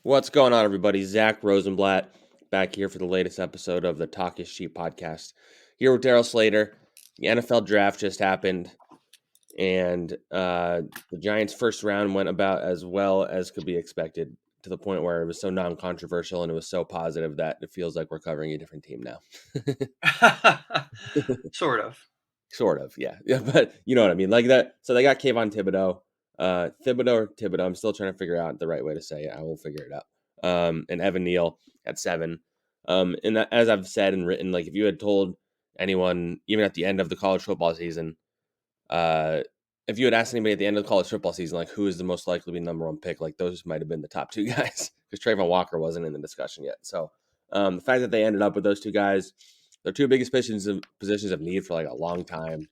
What's going on, everybody? Zack Rosenblatt back here for the latest episode of the Talk is Cheap podcast. Here with Darryl Slater. The NFL draft just happened, and the Giants' first round went about as well as could be expected, to the point where it was so non-controversial and it was so positive that it feels like we're covering a different team now. Sort of. Sort of, yeah. Yeah, but you know what I mean, like that. So they got Kayvon Thibodeaux, Thibodeaux or Thibodeaux. I'm still trying to figure out the right way to say it. I will figure it out. And Evan Neal at 7. And as I've said and written, like if you had told anyone, even at the end of the college football season, if you had asked anybody at the end of the college football season, like who is the most likely to be number one pick, like those might have been the top 2 guys because Trayvon Walker wasn't in the discussion yet. So the fact that they ended up with those 2 guys. Their 2 biggest positions of need for like a long time.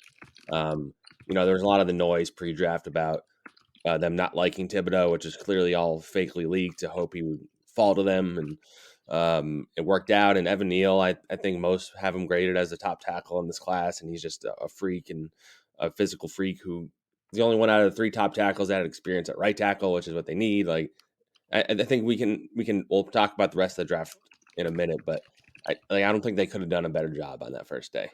There was a lot of the noise pre-draft about them not liking Thibodeaux, which is clearly all fakely leaked to hope he would fall to them. And it worked out. And Evan Neal, I think most have him graded as the top tackle in this class. And he's just a freak and a physical freak who is the only one out of the 3 top tackles that had experience at right tackle, which is what they need. Like, I think we'll talk about the rest of the draft in a minute, but I don't think they could have done a better job on that first day.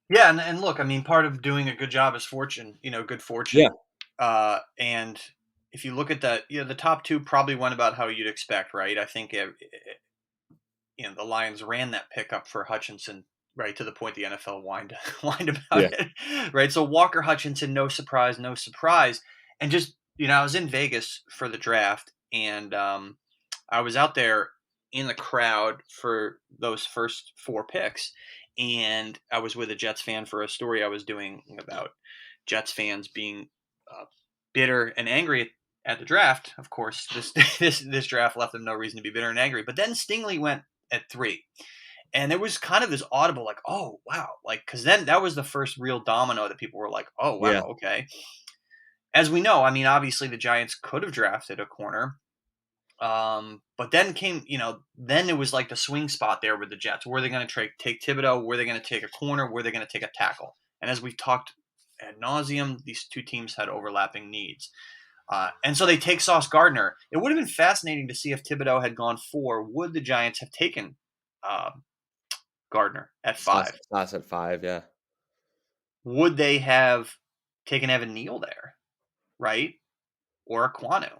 Yeah, and look, I mean, part of doing a good job is fortune, good fortune. Yeah. And if you look at that, the top 2 probably went about how you'd expect, right? I think, the Lions ran that pickup for Hutchinson, right, to the point the NFL whined about it, right? So Walker Hutchinson, no surprise. And just, I was in Vegas for the draft, and I was out there in the crowd for those first 4 picks. And I was with a Jets fan for a story I was doing about Jets fans being bitter and angry at the draft. Of course, this draft left them no reason to be bitter and angry. But then Stingley went at 3. And there was kind of this audible, like, oh, wow. Like, because then that was the first real domino that people were like, oh, wow, Yeah. okay. As we know, I mean, obviously the Giants could have drafted a corner. But then came, then it was like the swing spot there with the Jets. Were they going to take Thibodeaux? Were they going to take a corner? Were they going to take a tackle? And as we've talked ad nauseum, these 2 teams had overlapping needs. And so they take Sauce Gardner. It would have been fascinating to see if Thibodeaux had gone 4. Would the Giants have taken Gardner at 5? Sauce at 5, yeah. Would they have taken Evan Neal there, right? Or Aquanu?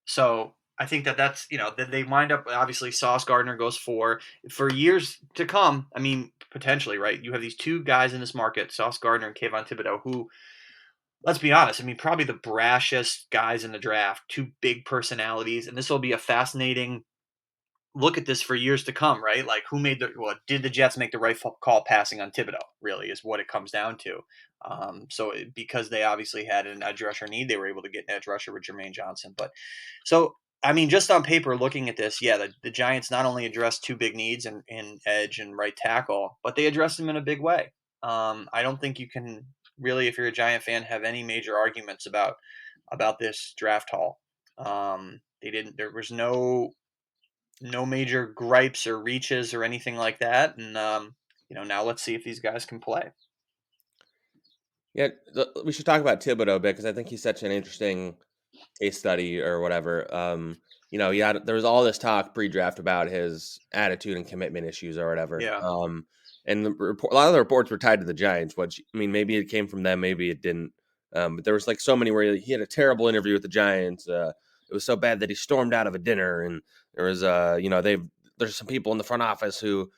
So I think that's, that they wind up, obviously Sauce Gardner goes 4 for years to come. I mean, potentially, right? You have these 2 guys in this market, Sauce Gardner and Kayvon Thibodeaux, who, let's be honest, I mean, probably the brashest guys in the draft, 2 big personalities. And this will be a fascinating look at this for years to come, right? Like did the Jets make the right call passing on Thibodeaux, really is what it comes down to. Because they obviously had an edge rusher need, they were able to get an edge rusher with Jermaine Johnson. But so, I mean, just on paper, looking at this, yeah, the Giants not only addressed 2 big needs in edge and right tackle, but they addressed them in a big way. I don't think you can really, if you're a Giant fan, have any major arguments about this draft haul. There was no major gripes or reaches or anything like that. And, now let's see if these guys can play. Yeah, we should talk about Thibodeaux a bit because I think he's such an interesting case study or whatever. There was all this talk pre-draft about his attitude and commitment issues or whatever. Yeah. And a lot of the reports were tied to the Giants, which, I mean, maybe it came from them, maybe it didn't. But there was like so many where he had a terrible interview with the Giants. It was so bad that he stormed out of a dinner, and there was, there's some people in the front office who,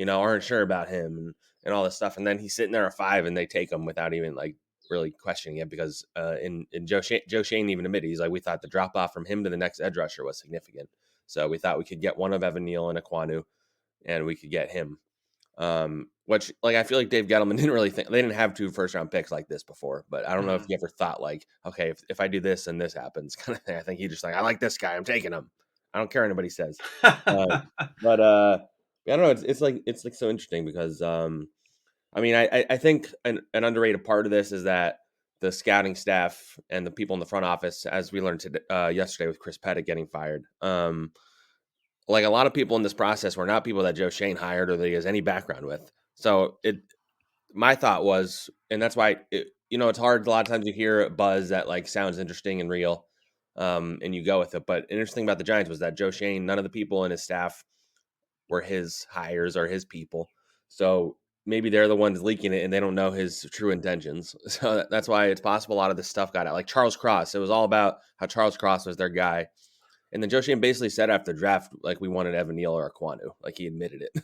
aren't sure about him and all this stuff. And then he's sitting there at 5 and they take him without even like really questioning it because in Joe Schoen even admitted, he's like, we thought the drop off from him to the next edge rusher was significant. So we thought we could get one of Evan Neal and Aquanu and we could get him. Which, like, I feel like Dave Gettleman didn't really think, they didn't have 2 first-round picks like this before, but I don't know if you ever thought, like, okay, if I do this and this happens, kind of thing. I think he just like, I like this guy, I'm taking him. I don't care what anybody says. But I don't know, it's like so interesting because, I mean, I think an underrated part of this is that the scouting staff and the people in the front office, as we learned yesterday with Chris Pettit getting fired, like a lot of people in this process were not people that Joe Schoen hired or that he has any background with. So my thought was, and that's why it's hard. A lot of times you hear a buzz that like sounds interesting and real. and you go with it. But interesting about the Giants was that Joe Schoen, none of the people in his staff were his hires or his people. So maybe they're the ones leaking it and they don't know his true intentions. So that's why it's possible a lot of this stuff got out. Like Charles Cross, it was all about how Charles Cross was their guy. And then Joe Schoen basically said after the draft, like we wanted Evan Neal or Aquanu. Like he admitted it.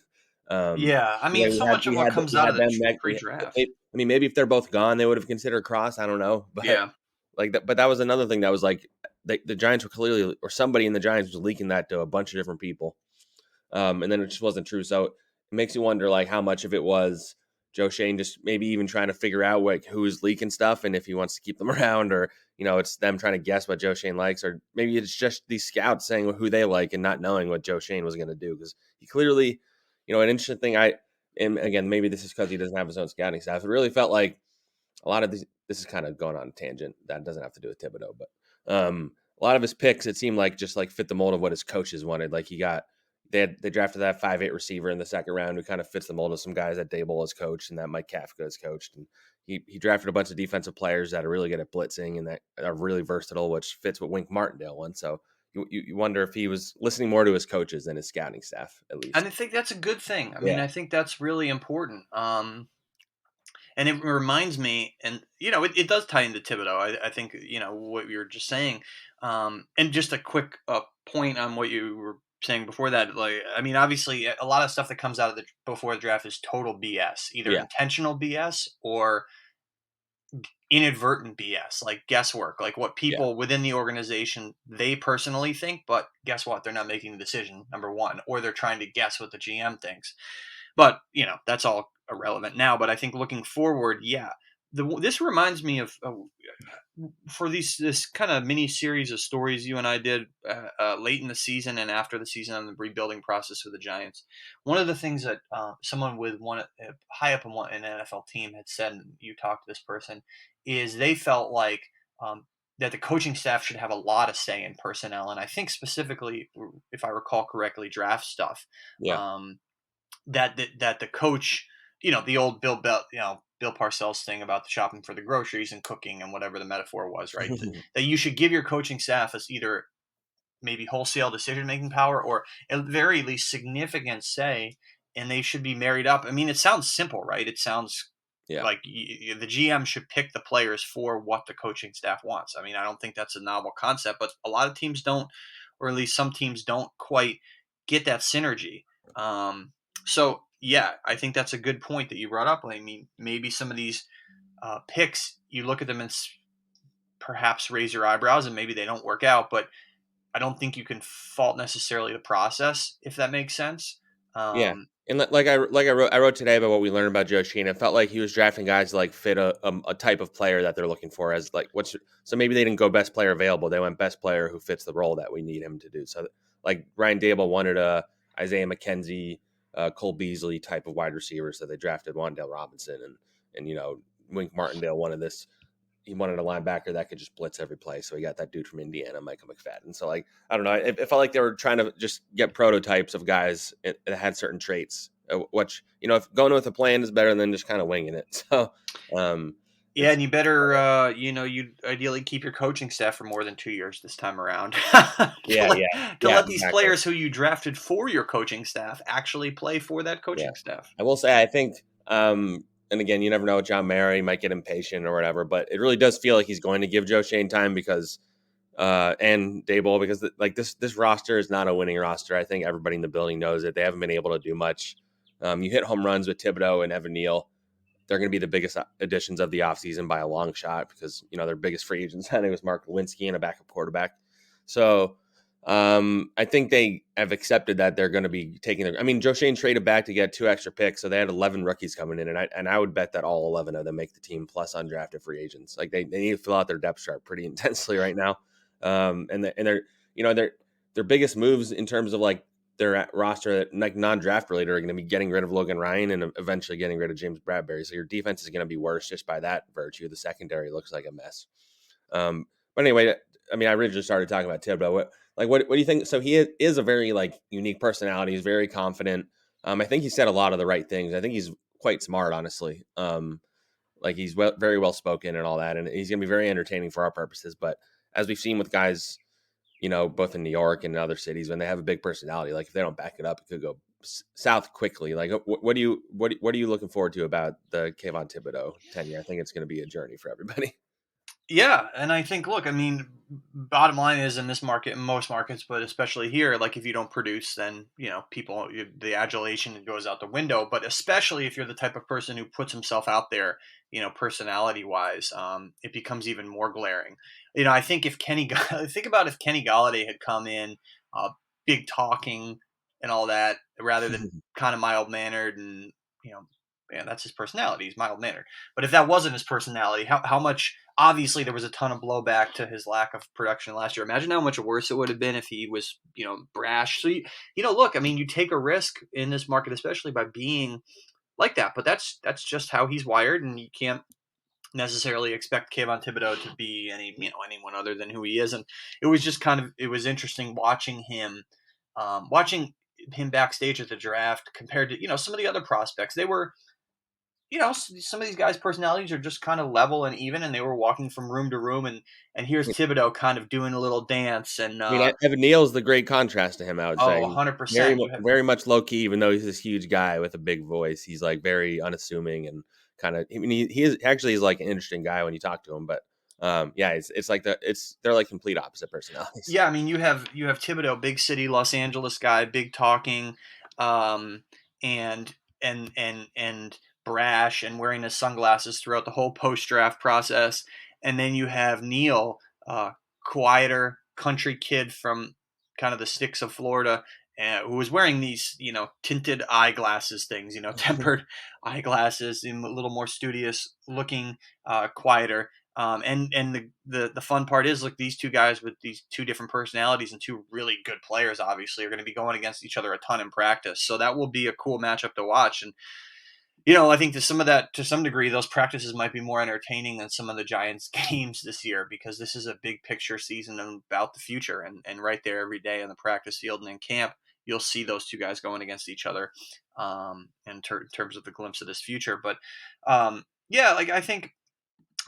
Yeah, I mean, so much of what comes We out had of the them. pre-draft. I mean, maybe if they're both gone, they would have considered Cross. I don't know, but Yeah, like that. But that was another thing that was like the Giants were clearly, or somebody in the Giants was leaking that to a bunch of different people. And then it just wasn't true. So it makes you wonder, like, how much of it was Joe Schoen just maybe even trying to figure out like who's leaking stuff and if he wants to keep them around, or it's them trying to guess what Joe Schoen likes, or maybe it's just these scouts saying who they like and not knowing what Joe Schoen was going to do, because he clearly, an interesting thing. And again, maybe this is because he doesn't have his own scouting staff. It really felt like a lot of these. This is kind of going on a tangent that doesn't have to do with Thibodeaux, but a lot of his picks, it seemed like just like fit the mold of what his coaches wanted. Like they drafted that 5'8" receiver in the second round who kind of fits the mold of some guys that Dable has coached and that Mike Kafka has coached. And he drafted a bunch of defensive players that are really good at blitzing and that are really versatile, which fits what Wink Martindale wants. So you wonder if he was listening more to his coaches than his scouting staff, at least. and I think that's a good thing. I mean, Yeah. I think that's really important. And it reminds me, and it does tie into Thibodeaux. I think what you were just saying, and just a quick point on what you were saying before that. Like, I mean, obviously, a lot of stuff that comes out of the before the draft is total BS, either Yeah. intentional BS or inadvertent BS, like guesswork, like what Yeah. people within the organization they personally think, but guess what? They're not making the decision. Number one, or they're trying to guess what the GM thinks. But that's all irrelevant now. But I think looking forward, yeah, this reminds me of for this kind of mini series of stories you and I did late in the season and after the season on the rebuilding process for the Giants. One of the things that someone with one high up in an NFL team had said, and you talked to this person, is they felt like that the coaching staff should have a lot of say in personnel, and I think specifically, if I recall correctly, draft stuff. Yeah. That the coach, the old Bill Parcells thing about the shopping for the groceries and cooking and whatever the metaphor was, right? That you should give your coaching staff as either maybe wholesale decision making power or at the very least significant say, and they should be married up. I mean, it sounds simple, right? It sounds like the GM should pick the players for what the coaching staff wants. I mean, I don't think that's a novel concept, but a lot of teams don't, or at least some teams don't quite get that synergy. So yeah, I think that's a good point that you brought up. I mean, maybe some of these picks, you look at them and perhaps raise your eyebrows, and maybe they don't work out. But I don't think you can fault necessarily the process, if that makes sense. Yeah. And I wrote today about what we learned about Joe Schoen. It felt like he was drafting guys to like fit a type of player that they're looking for, as like so maybe they didn't go best player available. They went best player who fits the role that we need him to do. So like Ryan Dable wanted a Isaiah McKenzie, Cole Beasley type of wide receiver, so they drafted Wan'Dale Robinson, and Wink Martindale wanted this. He wanted a linebacker that could just blitz every play. So he got that dude from Indiana, Michael McFadden. So like, I don't know. It felt like they were trying to just get prototypes of guys that had certain traits, which, if going with a plan is better than just kind of winging it. So, yeah, and you better, you ideally keep your coaching staff for more than 2 years this time around. To let these exactly. players who you drafted for your coaching staff actually play for that coaching staff. I will say, I think, and again, you never know. John Mary might get impatient or whatever, but it really does feel like he's going to give Joe Schoen time because, and Dable, because this roster is not a winning roster. I think everybody in the building knows it. They haven't been able to do much. You hit home runs with Thibodeaux and Evan Neal. They're going to be the biggest additions of the offseason by a long shot because, their biggest free agent signing was Mark Lewinsky and a backup quarterback. So I think they have accepted that they're going to be taking Joe Schoen traded back to get 2 extra picks. So they had 11 rookies coming in, and I would bet that all 11 of them make the team plus undrafted free agents. Like they need to fill out their depth chart pretty intensely right now. And their biggest moves in terms of like their roster, like non-draft related, are going to be getting rid of Logan Ryan and eventually getting rid of James Bradberry. So your defense is going to be worse just by that virtue. The secondary looks like a mess. But anyway, I originally started talking about Thibodeaux. What do you think? So he is a very like unique personality. He's very confident. I think he said a lot of the right things. I think he's quite smart, honestly. He's very well spoken and all that, and he's going to be very entertaining for our purposes. But as we've seen with guys both in New York and in other cities, when they have a big personality, like if they don't back it up, it could go south quickly. Like, what are you looking forward to about the Kayvon Thibodeaux tenure? I think it's going to be a journey for everybody. Yeah, and I think, look, I mean, bottom line is in this market, in most markets, but especially here, like if you don't produce, then the adulation goes out the window. But especially if you're the type of person who puts himself out there, personality wise, it becomes even more glaring. I think if think about if Kenny Galladay had come in, uh, big talking and all that, rather than kind of mild mannered and you know, man, that's his personality. He's mild mannered. But if that wasn't his personality, how much? Obviously, there was a ton of blowback to his lack of production last year. Imagine how much worse it would have been if he was, brash. So, look, I mean, you take a risk in this market, especially by being like that. But that's just how he's wired, and you can't necessarily expect Kayvon Thibodeaux to be anyone other than who he is. And it was just it was interesting watching him backstage at the draft compared to some of the other prospects. They were some of these guys' personalities are just kind of level and even, and they were walking from room to room, and here's Thibodeaux kind of doing a little dance, and I mean, Evan Neal's the great contrast to him, I would say. 100%. Very much low key, even though he's this huge guy with a big voice. He's like very unassuming and kind of. I mean, he is actually like an interesting guy when you talk to him. But yeah, it's like they're like complete opposite personalities. Yeah, I mean, you have Thibodeaux, big city Los Angeles guy, big talking, and and brash, and wearing his sunglasses throughout the whole post draft process, and then you have Neal, quieter country kid from kind of the sticks of Florida, who was wearing these tinted eyeglasses things, tempered eyeglasses, and a little more studious looking, quieter. And the fun part is, look, these two guys with these two different personalities and two really good players, obviously, are going to be going against each other a ton in practice. So that will be a cool matchup to watch. And I think to some degree, those practices might be more entertaining than some of the Giants' games this year, because this is a big picture season about the future. And right there every day on the practice field and in camp, you'll see those two guys going against each other, in terms of the glimpse of this future. But yeah, like I think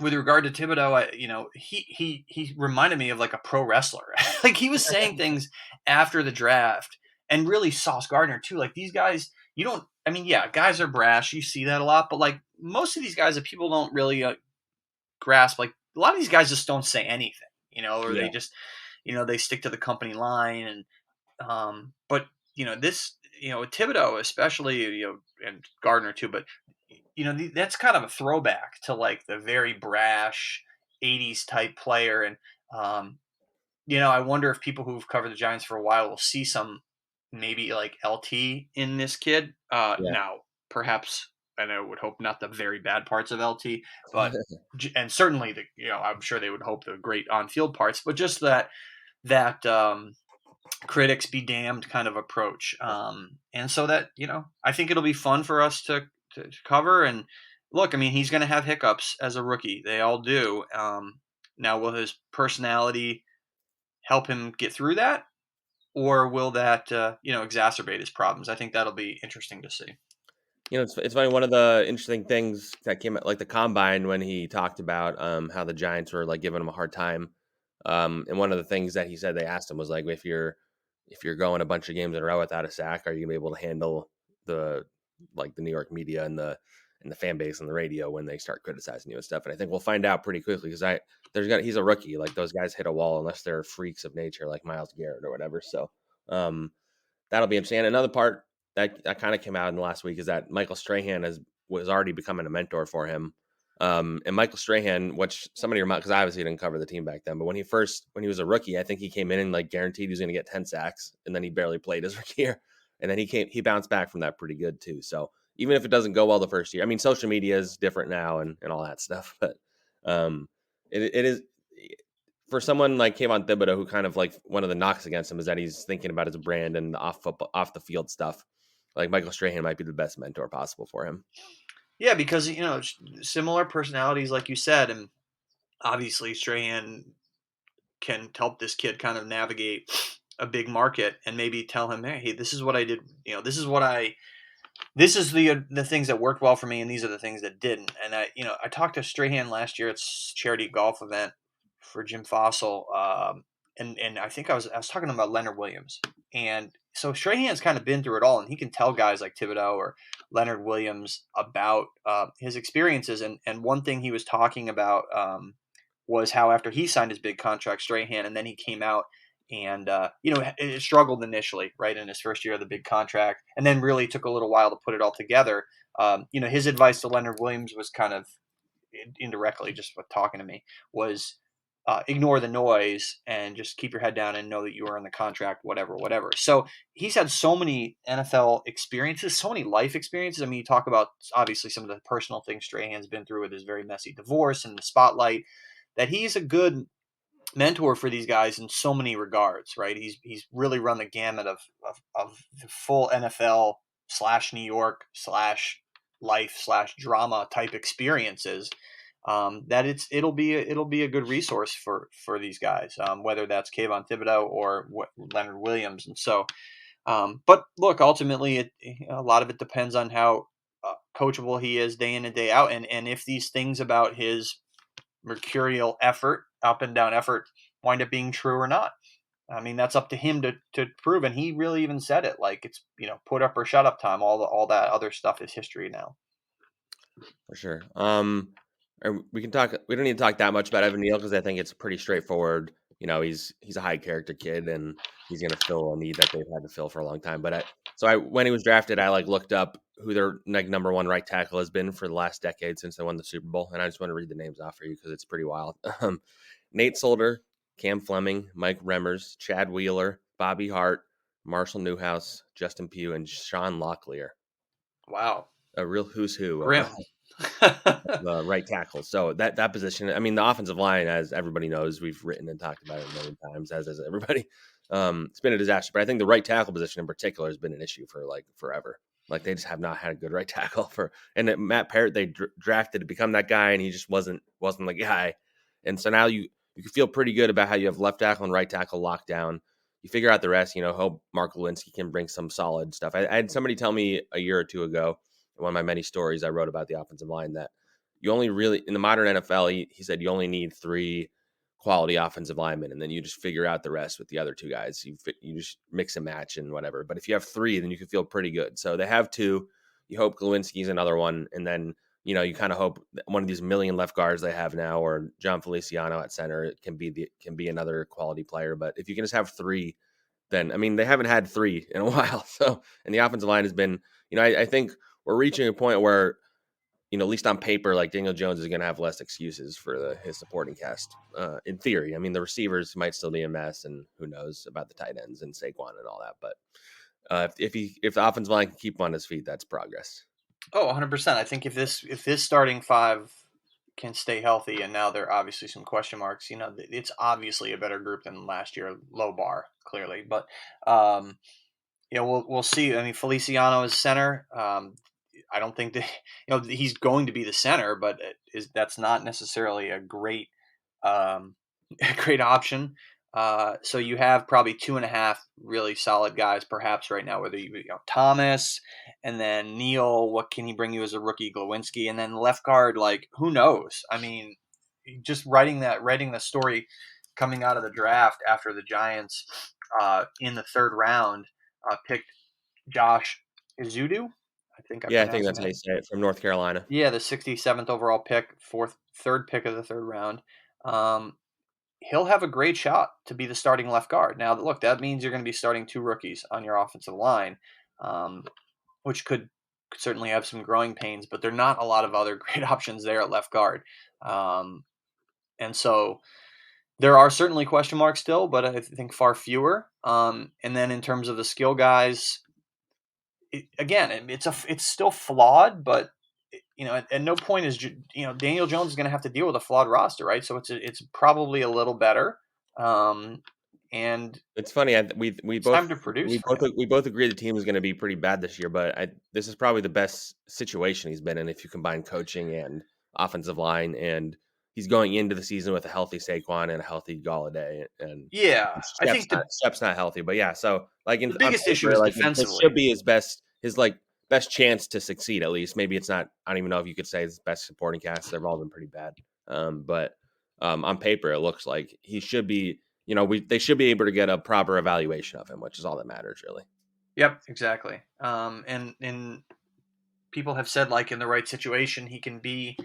with regard to Thibodeaux, he reminded me of like a pro wrestler. Like he was saying things after the draft, and really Sauce Gardner too. Like these guys, you don't. I mean, yeah, guys are brash. You see that a lot, but like most of these guys that people don't really grasp, like a lot of these guys just don't say anything, or Yeah. they just, they stick to the company line. And but this, Thibodeaux especially, and Gardner too, but that's kind of a throwback to like the very brash 80s type player. And I wonder if people who've covered the Giants for a while will see some maybe like LT in this kid. Yeah. Now perhaps, and I would hope not the very bad parts of LT, but and certainly I'm sure they would hope the great on-field parts, but just that critics be damned kind of approach. And so that, I think it'll be fun for us to cover. And look, I mean, he's going to have hiccups as a rookie. They all do. Now, will his personality help him get through that? Or will that, exacerbate his problems? I think that'll be interesting to see. It's funny. One of the interesting things that came at like the combine when he talked about how the Giants were like giving him a hard time. And one of the things that he said they asked him was like, if you're going a bunch of games in a row without a sack, are you gonna be able to handle the the New York media and the fan base and the radio when they start criticizing you and stuff? And I think we'll find out pretty quickly because he's a rookie. Like those guys hit a wall unless they're freaks of nature like Myles Garrett or whatever. So um, that'll be interesting. And another part that kind of came out in the last week is that Michael Strahan was already becoming a mentor for him. And Michael Strahan, which somebody reminded, because I obviously didn't cover the team back then, but when he was a rookie, I think he came in and like guaranteed he was going to get 10 sacks, and then he barely played his rookie year, and then he bounced back from that pretty good too. So even if it doesn't go well the first year, I mean, social media is different now and all that stuff, but it is for someone like Kayvon Thibodeaux, who kind of like one of the knocks against him is that he's thinking about his brand and the off the field stuff. Like Michael Strahan might be the best mentor possible for him. Yeah, because, similar personalities, like you said, and obviously Strahan can help this kid kind of navigate a big market and maybe tell him, hey, this is what I did. This is the things that worked well for me, and these are the things that didn't. And I talked to Strahan last year at charity golf event for Jim Fossil, and I think I was talking about Leonard Williams, and so Strahan's kind of been through it all, and he can tell guys like Thibodeaux or Leonard Williams about his experiences. And one thing he was talking about was how after he signed his big contract, Strahan, and then he came out and it struggled initially, right, in his first year of the big contract, and then really took a little while to put it all together. His advice to Leonard Williams was kind of indirectly, just with talking to me, was ignore the noise and just keep your head down and know that you are in the contract, whatever. So he's had so many NFL experiences, so many life experiences. I mean, you talk about obviously some of the personal things Strahan's been through with his very messy divorce and the spotlight, that he's a good mentor for these guys in so many regards, right? He's really run the gamut of the full NFL / New York / life / drama type experiences. That it'll be a good resource for these guys, whether that's Kayvon Thibodeaux or Leonard Williams. And so, but look, ultimately, a lot of it depends on how coachable he is day in and day out, and if these things about his mercurial effort, up and down effort, wind up being true or not. I mean, that's up to him to prove. And he really even said it, like it's, put up or shut up time. All that other stuff is history now. For sure. We can talk. We don't need to talk that much about Evan Neal because I think it's pretty straightforward. He's a high character kid and he's going to fill a need that they've had to fill for a long time. But when he was drafted, I looked up who their number one right tackle has been for the last decade since they won the Super Bowl, and I just want to read the names off for you because it's pretty wild. Nate Solder, Cam Fleming, Mike Remmers, Chad Wheeler, Bobby Hart, Marshall Newhouse, Justin Pugh, and Sean Locklear. Wow, a real who's who grim. The right tackle. So that position, I mean, the offensive line, as everybody knows, we've written and talked about it a million times, as has everybody. It's been a disaster. But I think the right tackle position in particular has been an issue for forever. They just have not had a good right tackle and Matt Parrott, they drafted to become that guy, and he just wasn't the guy. And so now you can feel pretty good about how you have left tackle and right tackle locked down. You figure out the rest. Hope Mark Lewinsky can bring some solid stuff. I had somebody tell me a year or two ago, one of my many stories I wrote about the offensive line, that you only really, in the modern NFL, he said you only need 3 quality offensive linemen, and then you just figure out the rest with the other 2 guys. You just mix and match and whatever. But if you have 3, then you can feel pretty good. So they have 2. You hope Glowinski's another one, and then you kind of hope that one of these million left guards they have now, or John Feliciano at center, can be another quality player. But if you can just have 3, then I mean they haven't had 3 in a while. So, and the offensive line has been, I think we're reaching a point where, at least on paper, Daniel Jones is going to have less excuses for his supporting cast. In theory, I mean, the receivers might still be a mess, and who knows about the tight ends and Saquon and all that. But if the offensive line can keep him on his feet, that's progress. Oh, 100%. I think if this starting 5 can stay healthy, and now there are obviously some question marks, it's obviously a better group than last year. Low bar, clearly, but we'll see. I mean, Feliciano is center. I don't think that he's going to be the center, but that's not necessarily a great a great option. So you have probably 2.5 really solid guys, perhaps right now. Whether Thomas, and then Neal, what can he bring you as a rookie? Glowinski, and then left guard, who knows? I mean, just writing the story coming out of the draft after the Giants in the 3rd round picked Josh Ezeudu. I think that's how you say it, from North Carolina. Yeah, the 67th overall pick, 3rd pick of the 3rd round. He'll have a great shot to be the starting left guard. Now, look, that means you're going to be starting 2 rookies on your offensive line, which could certainly have some growing pains, but there are not a lot of other great options there at left guard. And so there are certainly question marks still, but I think far fewer. And then in terms of the skill guys, it's still flawed, but at no point is Daniel Jones is going to have to deal with a flawed roster, right? So it's probably a little better. And it's funny. We both time to produce. We both agree the team is going to be pretty bad this year, but this is probably the best situation he's been in if you combine coaching and offensive line, and he's going into the season with a healthy Saquon and a healthy Galladay, and yeah, I think Shep's not healthy, but yeah. So the biggest issue is defensively. This should be his best chance to succeed. At least maybe it's not. I don't even know if you could say his best supporting cast. They've all been pretty bad, but on paper it looks like he should be they should be able to get a proper evaluation of him, which is all that matters, really. Yep, exactly. And people have said, like, in the right situation, he can be,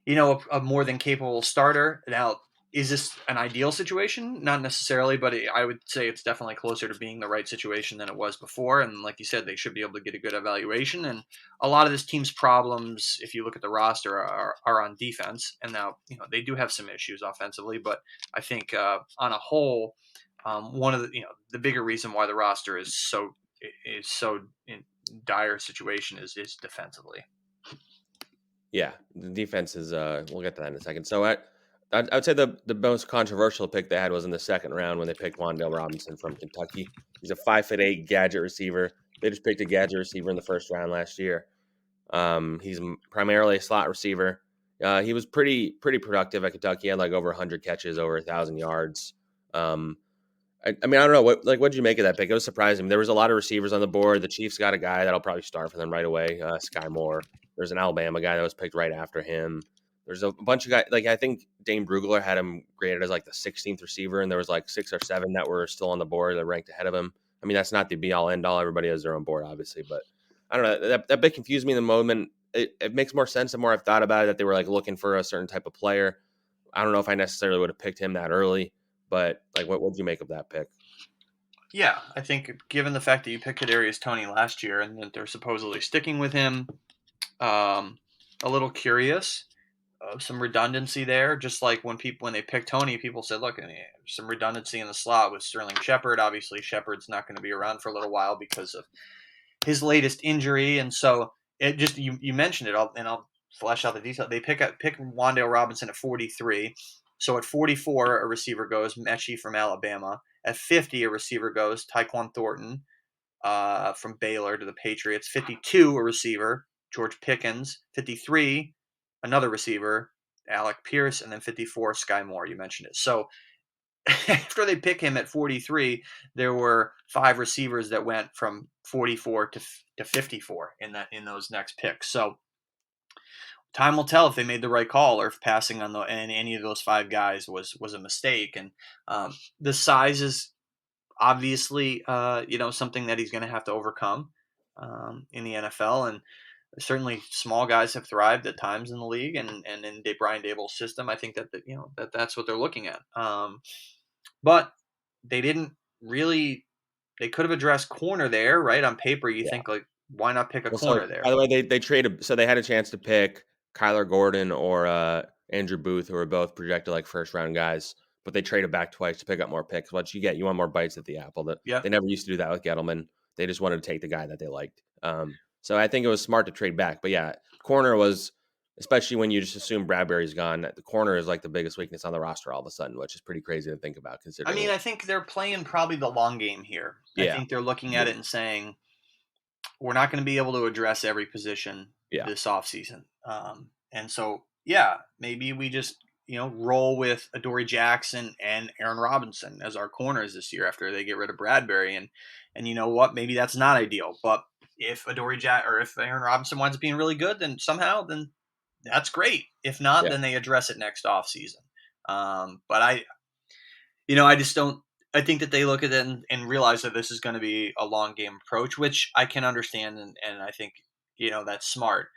a more than capable starter. Now, is this an ideal situation? Not necessarily, but I would say it's definitely closer to being the right situation than it was before. And like you said, they should be able to get a good evaluation. And a lot of this team's problems, if you look at the roster, are on defense. And now, they do have some issues offensively, but I think on a whole, one of the bigger reason why the roster is so in dire situation is defensively. Yeah, the defense is. We'll get to that in a second. So I would say the most controversial pick they had was in the second round when they picked Wan'Dale Robinson from Kentucky. He's a 5'8" gadget receiver. They just picked a gadget receiver in the first round last year. He's primarily a slot receiver. He was pretty productive at Kentucky. He had like over 100 catches, over 1,000 yards. I mean, I don't know what did you make of that pick? It was surprising. There was a lot of receivers on the board. The Chiefs got a guy that'll probably start for them right away, Skye Moore. There's an Alabama guy that was picked right after him. There's a bunch of guys. Like, I think Dane Brugler had him graded as like the 16th receiver, and there was like 6 or 7 that were still on the board that ranked ahead of him. I mean, that's not the be all end all. Everybody has their own board, obviously, but I don't know. That bit confused me in the moment. It makes more sense the more I've thought about it, that they were like looking for a certain type of player. I don't know if I necessarily would have picked him that early, but like, what did you make of that pick? Yeah, I think given the fact that you picked Kadarius Toney last year and that they're supposedly sticking with him, a little curious. Some redundancy there, just like when they picked Toney, people said, "Look, some redundancy in the slot with Sterling Shepard." Obviously, Shepard's not going to be around for a little while because of his latest injury, and so it just you mentioned it, I'll flesh out the detail. They pick Wan'Dale Robinson at 43. So at 44, a receiver goes Mechie from Alabama. At 50, a receiver goes Tyquan Thornton from Baylor to the Patriots. 52, a receiver George Pickens. 53, another receiver Alec Pierce, and then 54, Skye Moore. You mentioned it. So after they pick him at 43, there were 5 receivers that went from 44 to 54 in those next picks. So time will tell if they made the right call or if passing on any of those 5 guys was a mistake. And the size is obviously something that he's going to have to overcome in the NFL. And certainly small guys have thrived at times in the league, and in Brian Daboll's system, I think that's what they're looking at. But they didn't really. They could have addressed corner there, right? On paper, you think, like, why not pick a corner there? By the way, they traded, so they had a chance to pick Kyler Gordon or Andrew Booth, who were both projected like first round guys, but they traded back twice to pick up more picks. What you get, you want more bites at the apple. They never used to do that with Gettleman. They just wanted to take the guy that they liked. So I think it was smart to trade back. But yeah, corner was, especially when you just assume Bradberry's gone, the corner is like the biggest weakness on the roster all of a sudden, which is pretty crazy to think about. I mean, I think they're playing probably the long game here. Yeah. I think they're looking at it and saying, we're not going to be able to address every position this offseason. And so, maybe we just, roll with Adoree Jackson and Aaron Robinson as our corners this year after they get rid of Bradberry. And you know what? Maybe that's not ideal. But if if Aaron Robinson winds up being really good, then that's great. If not, then they address it next offseason. But I just don't. I think that they look at it and realize that this is going to be a long game approach, which I can understand, and I think that's smart.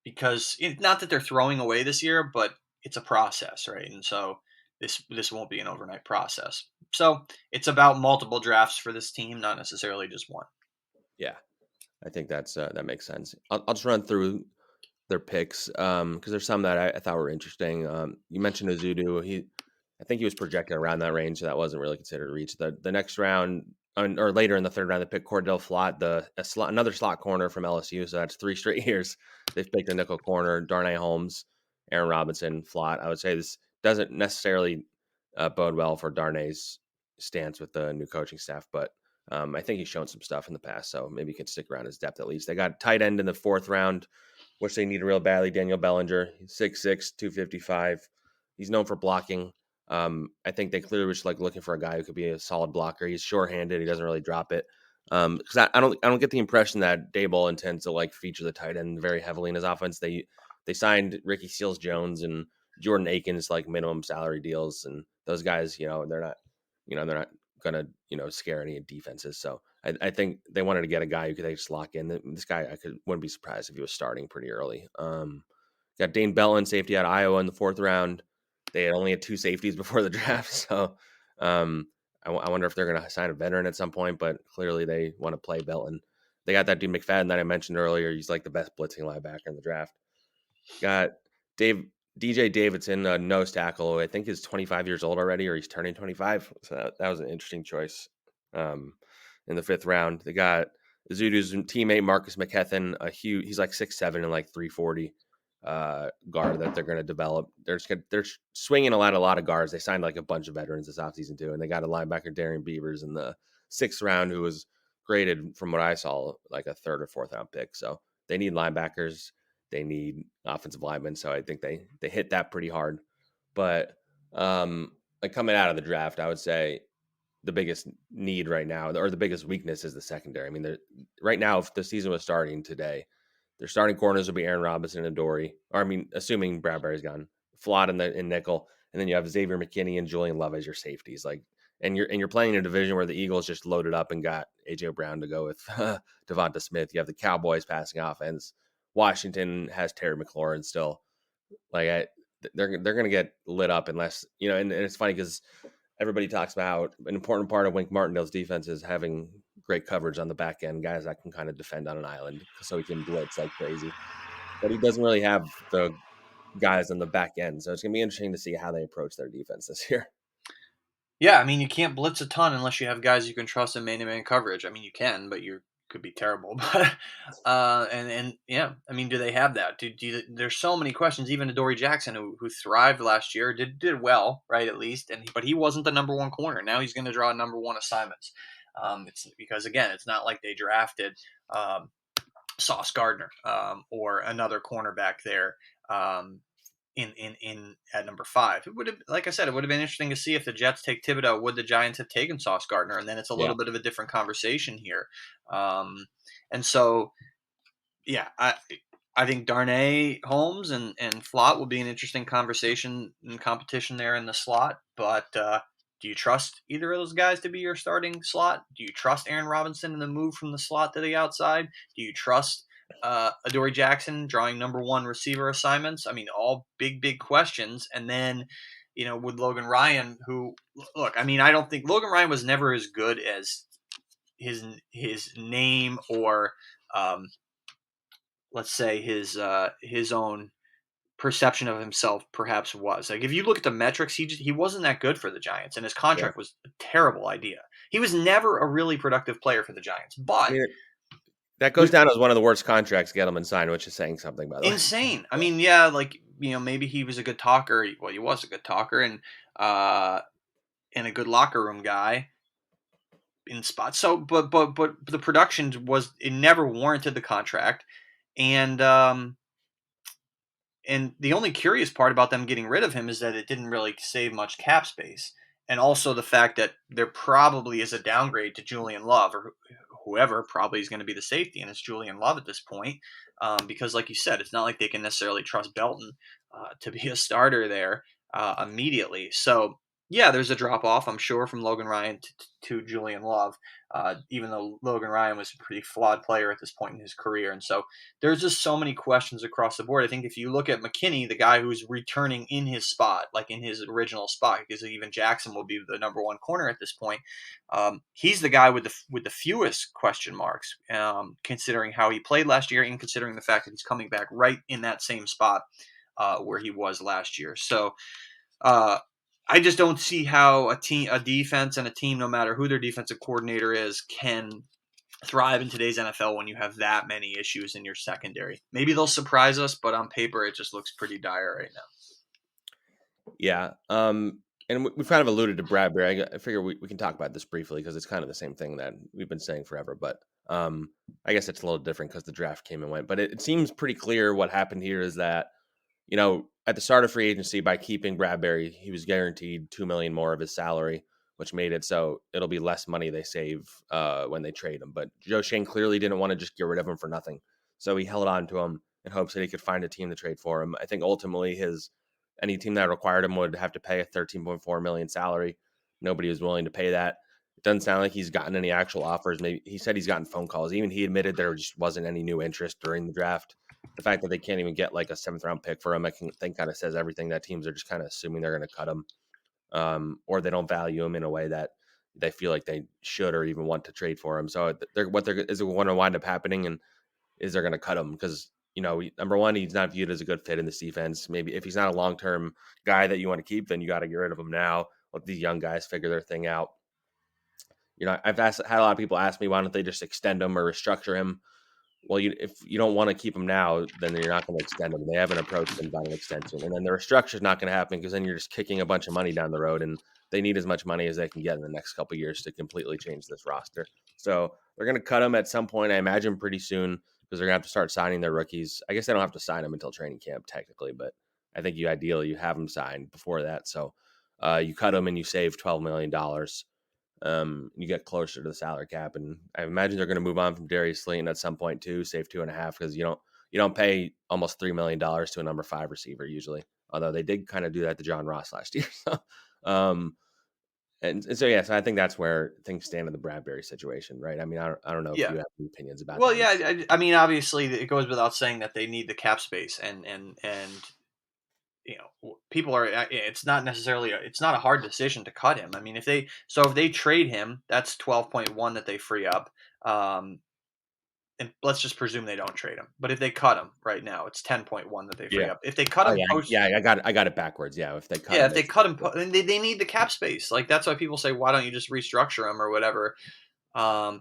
Because not that they're throwing away this year, but it's a process, right? And so this won't be an overnight process. So it's about multiple drafts for this team, not necessarily just one. Yeah, I think that makes sense. I'll just run through their picks because there's some that I thought were interesting. You mentioned Azudu. I think he was projected around that range, so that wasn't really considered a reach. The next round, or later in the third round, they picked Cordell Flott, another slot corner from LSU. So that's 3 straight years they've picked a nickel corner. Darnay Holmes, Aaron Robinson, Flott. I would say this doesn't necessarily bode well for Darnay's stance with the new coaching staff, but I think he's shown some stuff in the past, so maybe he can stick around his depth at least. They got tight end in the 4th round, which they need real badly. Daniel Bellinger, 6'6", 255. He's known for blocking. I think they clearly were just like looking for a guy who could be a solid blocker. He's sure-handed. He doesn't really drop it. Because I don't get the impression that Daboll intends to like feature the tight end very heavily in his offense. They signed Ricky Seals-Jones and Jordan Akins like minimum salary deals, and those guys, they're not gonna scare any defenses. So I think they wanted to get a guy who could they just lock in. This guy wouldn't be surprised if he was starting pretty early. Got Dane Bellin, safety out of Iowa in the 4th round. They had only had 2 safeties before the draft, so I wonder if they're going to sign a veteran at some point. But clearly, they want to play Bellin. They got that dude McFadden that I mentioned earlier. He's like the best blitzing linebacker in the draft. Got DJ Davidson, a nose tackle, who I think is 25 years old already, or he's turning 25. So that was an interesting choice. In the 5th round, they got Zudu's teammate Marcus McKethan, he's like 6'7" and like 340 guard that they're going to develop. They're swinging a lot of guards. They signed like a bunch of veterans this offseason too, and they got a linebacker Darren Beavers in the 6th round, who was graded from what I saw like a 3rd or 4th round pick. So they need linebackers. They need offensive linemen, so I think they hit that pretty hard. But like coming out of the draft, I would say the biggest need right now, or the biggest weakness, is the secondary. I mean, right now, if the season was starting today, their starting corners would be Aaron Robinson and Dory. Or I mean, assuming Bradberry's gone, Flott in nickel, and then you have Xavier McKinney and Julian Love as your safeties. Like, and you're playing in a division where the Eagles just loaded up and got AJ Brown to go with Devonta Smith. You have the Cowboys passing offense. Washington has Terry McLaurin still. Like they're going to get lit up unless and it's funny because everybody talks about how an important part of Wink Martindale's defense is having great coverage on the back end, guys that can kind of defend on an island so he can blitz like crazy. But he doesn't really have the guys on the back end. So it's going to be interesting to see how they approach their defense this year. Yeah, I mean, you can't blitz a ton unless you have guys you can trust in man-to-man coverage. I mean, you can, but you could be terrible. But and yeah, I mean, do they have that? There's so many questions. Even Adoree Jackson, who thrived last year, did well, right? At least, but he wasn't the number 1 corner. Now he's going to draw number 1 assignments. It's because again, it's not like they drafted Sauce Gardner or another cornerback there. In at number 5. It would have, like I said, it would have been interesting to see if the Jets take Thibodeaux. Would the Giants have taken Sauce Gardner? And then it's a little bit of a different conversation here. And so, yeah, I think Darnay Holmes and Flott will be an interesting conversation and competition there in the slot. But do you trust either of those guys to be your starting slot? Do you trust Aaron Robinson in the move from the slot to the outside? Do you trust Adoree Jackson drawing number 1 receiver assignments? I mean, all big questions. And then, with Logan Ryan, who, look, I mean, I don't think Logan Ryan was never as good as his name or, let's say his own perception of himself perhaps was. Like, if you look at the metrics, he wasn't that good for the Giants, and his contract was a terrible idea. He was never a really productive player for the Giants, but. I mean, that goes down as one of the worst contracts Gettleman signed, which is saying something, by the way. Insane. I mean, yeah, like, maybe he was a good talker. Well, he was a good talker and a good locker room guy in spots. So, but the production it never warranted the contract. And the only curious part about them getting rid of him is that it didn't really save much cap space. And also the fact that there probably is a downgrade to Julian Love, or whoever probably is going to be the safety, and it's Julian Love at this point. Because, like you said, it's not like they can necessarily trust Belton to be a starter there immediately. So, yeah, there's a drop-off, I'm sure, from Logan Ryan to Julian Love, even though Logan Ryan was a pretty flawed player at this point in his career. And so there's just so many questions across the board. I think if you look at McKinney, the guy who's returning in his spot, like in his original spot, because even Jackson will be the number 1 corner at this point, he's the guy with the fewest question marks, considering how he played last year and considering the fact that he's coming back right in that same spot where he was last year. So I just don't see how a defense and a team, no matter who their defensive coordinator is, can thrive in today's NFL when you have that many issues in your secondary. Maybe they'll surprise us, but on paper, it just looks pretty dire right now. Yeah. And we've kind of alluded to Bradberry. I figure we can talk about this briefly because it's kind of the same thing that we've been saying forever. But I guess it's a little different because the draft came and went. But it seems pretty clear what happened here is that, at the start of free agency, by keeping Bradberry, he was guaranteed $2 million more of his salary, which made it so it'll be less money they save when they trade him. But Joe Schoen clearly didn't want to just get rid of him for nothing. So he held on to him in hopes that he could find a team to trade for him. I think ultimately his any team that required him would have to pay a $13.4 million salary. Nobody was willing to pay that. It doesn't sound like he's gotten any actual offers. Maybe he said he's gotten phone calls. Even he admitted there just wasn't any new interest during the draft. The fact that they can't even get like a 7th-round pick for him, I think kind of says everything. That teams are just kind of assuming they're going to cut him, or they don't value him in a way that they feel like they should or even want to trade for him. So what is going to wind up happening, and is they're going to cut him because number one, he's not viewed as a good fit in this defense. Maybe if he's not a long term guy that you want to keep, then you got to get rid of him now. Let these young guys figure their thing out. I've had a lot of people ask me, why don't they just extend him or restructure him? Well, if you don't want to keep him now, then you're not going to extend him. They haven't approached him about an extension. And then the restructure is not going to happen because then you're just kicking a bunch of money down the road, and they need as much money as they can get in the next couple of years to completely change this roster. So they're going to cut him at some point, I imagine pretty soon, because they're going to have to start signing their rookies. I guess they don't have to sign them until training camp technically, but I think ideally you have them signed before that. So you cut them and you save $12 million. You get closer to the salary cap, and I imagine they're going to move on from Darius Slayton at some point too, save 2.5, because you don't pay almost $3 million to a number 5 receiver usually. Although they did kind of do that to John Ross last year. So, and so yeah, so I think that's where things stand in the Bradberry situation, right? I mean, I don't know if Yeah. you have any opinions about Well, that. yeah. I mean, obviously, it goes without saying that they need the cap space, and people are. It's not necessarily. It's not a hard decision to cut him. I mean, if they trade him, that's 12.1 that they free up. And let's just presume they don't trade him. But if they cut him right now, it's 10.1 that they free Yeah. up. If they cut Oh him I got it backwards. Yeah, if they cut yeah, him, if they cut him, they need the cap space. Like that's why people say, why don't you just restructure him or whatever?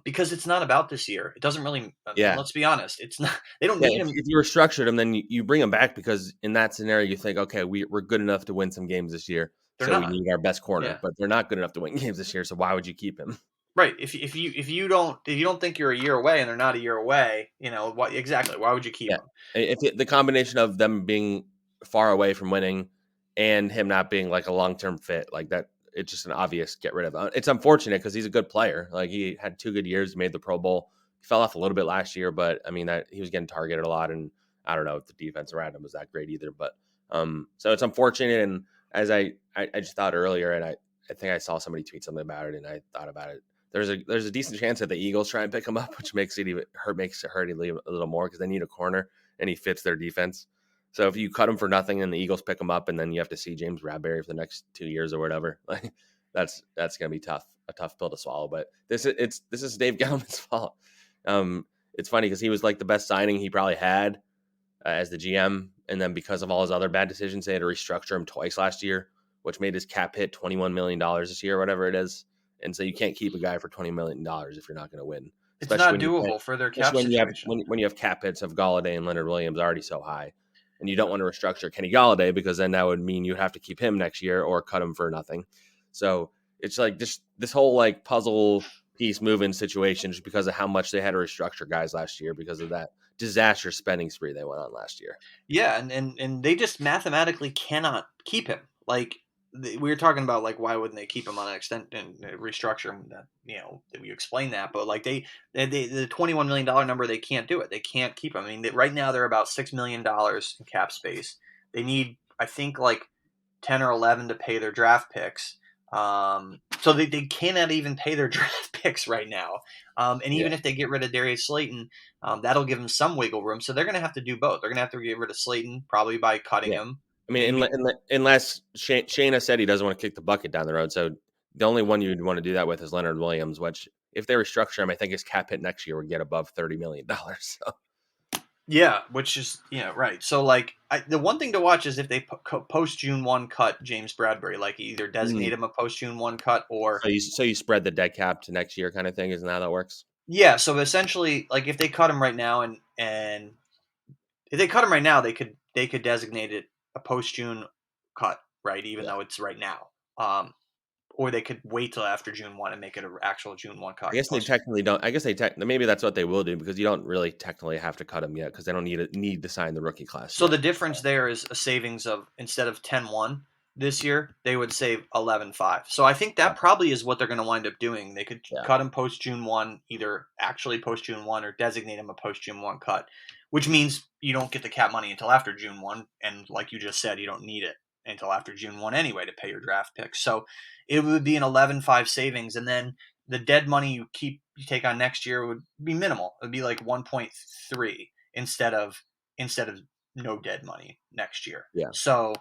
Because it's not about this year. It doesn't really. yeah. Let's be honest. It's not. They don't Yeah, need him. if you restructured him, then you bring him back because in that scenario you think, okay, we're good enough to win some games this year, They're so we not. need our best corner, Yeah. but they're not good enough to win games this year. So why would you keep him? Right. If you don't think you're a year away and they're not a year away, what exactly? Why would you keep Yeah, them? the combination of them being far away from winning and him not being like a long term fit, like that, it's just an obvious get rid of. It's unfortunate because he's a good player. Like he had 2 good years, made the Pro Bowl. He fell off a little bit last year, but I mean that he was getting targeted a lot, and I don't know if the defense around him was that great either. But so it's unfortunate. And as I just thought earlier, and I think I saw somebody tweet something about it, and I thought about it. There's a decent chance that the Eagles try and pick him up, which makes it hurt a little more because they need a corner and he fits their defense. So if you cut him for nothing and the Eagles pick him up, and then you have to see James Bradberry for the next 2 years or whatever, like that's gonna be a tough pill to swallow. But this is Dave Gettleman's fault. It's funny because he was like the best signing he probably had as the GM, and then because of all his other bad decisions, they had to restructure him twice last year, which made his cap hit $21 million this year, whatever it is. And so you can't keep a guy for $20 million if you're not going to win. It's not doable for their cap situation. When you have cap hits of Galladay and Leonard Williams already so high, and you don't want to restructure Kenny Galladay because then that would mean you'd have to keep him next year or cut him for nothing. So it's like this whole like puzzle piece moving situation just because of how much they had to restructure guys last year because of that disastrous spending spree they went on last year. Yeah, and they just mathematically cannot keep him. Like we were talking about, like why wouldn't they keep him on an extent and restructure him? That we explain that, but like they the $21 million number, they can't do it. They can't keep him. I mean, right now they're about $6 million in cap space. They need, I think, like 10 or 11 to pay their draft picks. So they cannot even pay their draft picks right now. And even if they get rid of Darius Slayton, that'll give them some wiggle room. So they're going to have to do both. They're going to have to get rid of Slayton, probably by cutting him. I mean, unless Shayna said he doesn't want to kick the bucket down the road. So the only one you'd want to do that with is Leonard Williams, which if they restructure him, I think his cap hit next year would get above $30 million. So. Yeah, which is right. So like the one thing to watch is if they post June 1 cut James Bradberry, like either designate him a post June 1 cut or so you spread the dead cap to next year kind of thing. Isn't that how that works? Yeah. So essentially, like if they cut him right now and if they cut him right now, they could designate it a post June cut, right? Even though it's right now. Or they could wait till after June 1 and make it an actual June 1 cut. I guess they technically don't. I guess maybe that's what they will do because you don't really technically have to cut them yet because they don't need to sign the rookie class. So the difference there is a savings of, instead of 10-1 this year, they would save 11-5. So I think that probably is what they're going to wind up doing. They could cut him post June 1, either actually post June 1 or designate him a post June 1 cut, which means you don't get the cap money until after June 1. And like you just said, you don't need it. until after June 1 anyway to pay your draft picks. So it would be an 11.5 savings, and then the dead money you take on next year would be minimal. It would be like 1.3 instead of no dead money next year. Yeah. So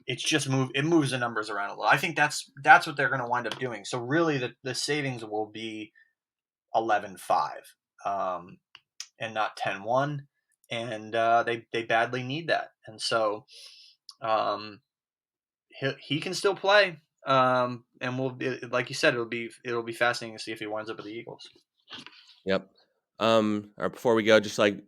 it's just moves the numbers around a little. I think that's what they're going to wind up doing. So really the savings will be 11.5 and not 10.1, and they badly need that. And so he can still play. And we'll be, like you said, it'll be fascinating to see if he winds up with the Eagles. Yep. Or before we go, just like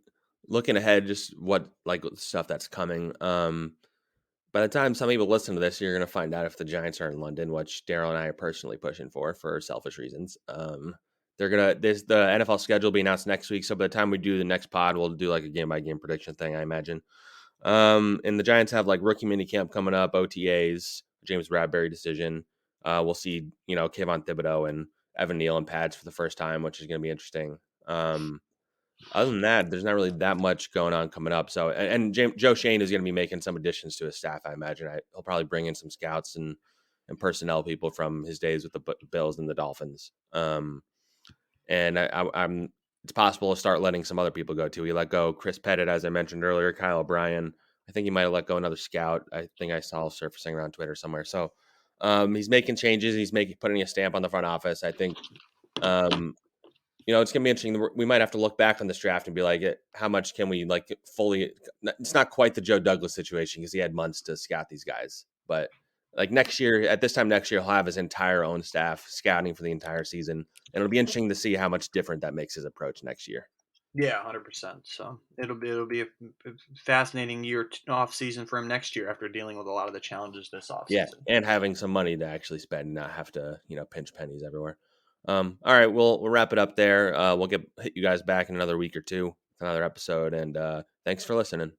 looking ahead, just what like stuff that's coming. By the time some people listen to this, you're going to find out if the Giants are in London, which Darryl and I are personally pushing for selfish reasons. The NFL schedule will be announced next week, so by the time we do the next pod, we'll do like a game by game prediction thing, I imagine. And the Giants have like rookie mini camp coming up, OTAs, James Bradberry decision. We'll see, Kayvon Thibodeaux and Evan Neal and pads for the first time, which is going to be interesting. Other than that, there's not really that much going on coming up. So, and Joe Schoen is going to be making some additions to his staff, I imagine. He'll probably bring in some scouts and personnel people from his days with the Bills and the Dolphins. And I'm it's possible to start letting some other people go too. He let go Chris Pettit, as I mentioned earlier, Kyle O'Brien. I think he might have let go another scout. I think I saw surfacing around Twitter somewhere. So he's making changes. He's putting a stamp on the front office. I think it's going to be interesting. We might have to look back on this draft and be like, how much can we like fully? It's not quite the Joe Douglas situation because he had months to scout these guys, but like next year, at this time next year, he'll have his entire own staff scouting for the entire season. And it'll be interesting to see how much different that makes his approach next year. Yeah, 100%. So it'll be a fascinating year off season for him next year after dealing with a lot of the challenges this off season. Yeah, and having some money to actually spend and not have to pinch pennies everywhere. All right, we'll wrap it up there. We'll hit you guys back in another week or two, another episode, and thanks for listening.